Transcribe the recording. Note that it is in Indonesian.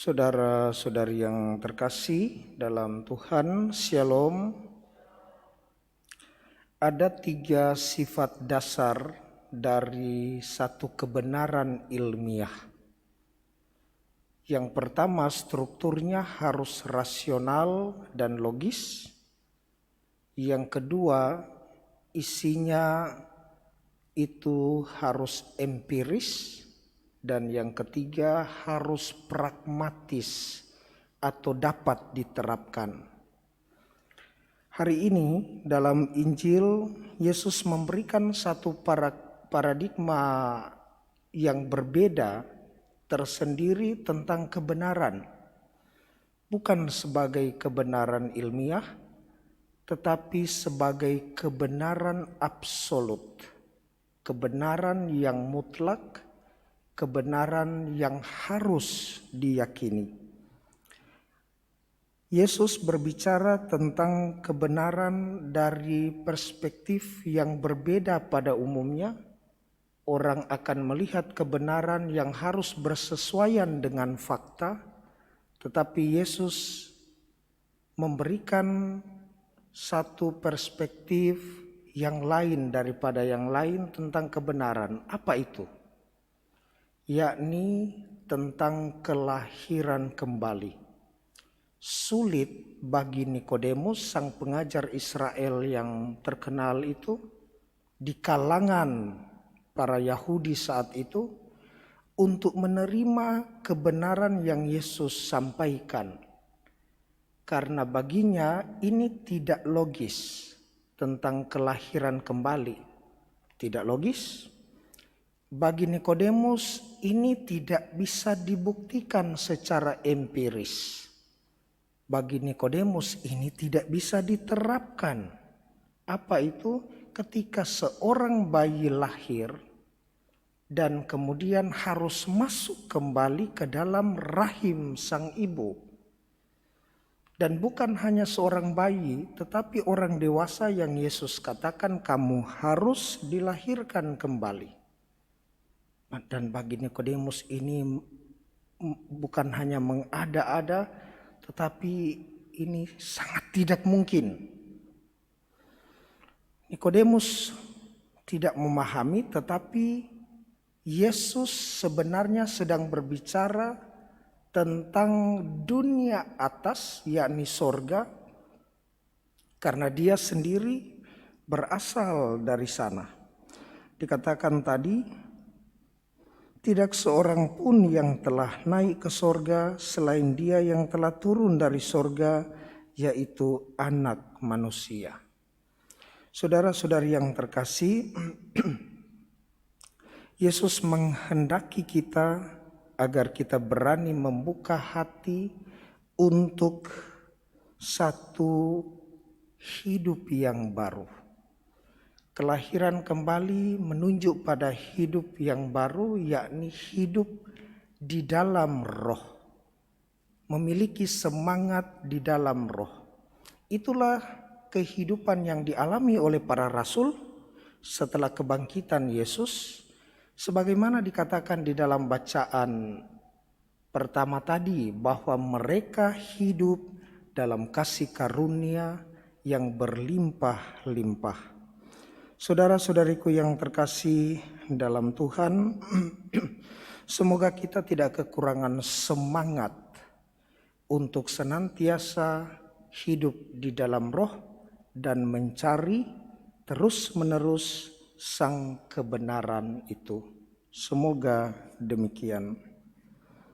Saudara-saudari yang terkasih dalam Tuhan, Shalom. Ada 3 sifat dasar dari satu kebenaran ilmiah. Yang pertama, strukturnya harus rasional dan logis. Yang kedua, isinya itu harus empiris. Dan yang ketiga, harus pragmatis atau dapat diterapkan. Hari ini dalam Injil, Yesus memberikan satu paradigma yang berbeda tersendiri tentang kebenaran. Bukan sebagai kebenaran ilmiah, tetapi sebagai kebenaran absolut. Kebenaran yang mutlak, kebenaran yang harus diyakini. Yesus berbicara tentang kebenaran dari perspektif yang berbeda pada umumnya. Orang akan melihat kebenaran yang harus bersesuaian dengan fakta, tetapi Yesus memberikan satu perspektif yang lain daripada yang lain tentang kebenaran. Apa itu? Yakni tentang kelahiran kembali. Sulit bagi Nikodemus, sang pengajar Israel yang terkenal itu, di kalangan para Yahudi saat itu, untuk menerima kebenaran yang Yesus sampaikan. Karena baginya ini tidak logis tentang kelahiran kembali. Tidak logis. Bagi Nikodemus ini tidak bisa dibuktikan secara empiris. Bagi Nikodemus ini tidak bisa diterapkan. Apa itu? Ketika seorang bayi lahir dan kemudian harus masuk kembali ke dalam rahim sang ibu. Dan bukan hanya seorang bayi, tetapi orang dewasa yang Yesus katakan kamu harus dilahirkan kembali. Dan bagi Nikodemus ini bukan hanya mengada-ada, tetapi ini sangat tidak mungkin. Nikodemus tidak memahami, tetapi Yesus sebenarnya sedang berbicara tentang dunia atas, yakni sorga, karena dia sendiri berasal dari sana. Dikatakan tadi, tidak seorang pun yang telah naik ke sorga selain dia yang telah turun dari sorga, yaitu Anak Manusia. Saudara-saudari yang terkasih, Yesus menghendaki kita agar kita berani membuka hati untuk satu hidup yang baru. Kelahiran kembali menunjuk pada hidup yang baru, yakni hidup di dalam roh. Memiliki semangat di dalam roh. Itulah kehidupan yang dialami oleh para rasul setelah kebangkitan Yesus. Sebagaimana dikatakan di dalam bacaan pertama tadi, bahwa mereka hidup dalam kasih karunia yang berlimpah-limpah. Saudara-saudariku yang terkasih dalam Tuhan, semoga kita tidak kekurangan semangat untuk senantiasa hidup di dalam roh dan mencari terus-menerus sang kebenaran itu. Semoga demikian.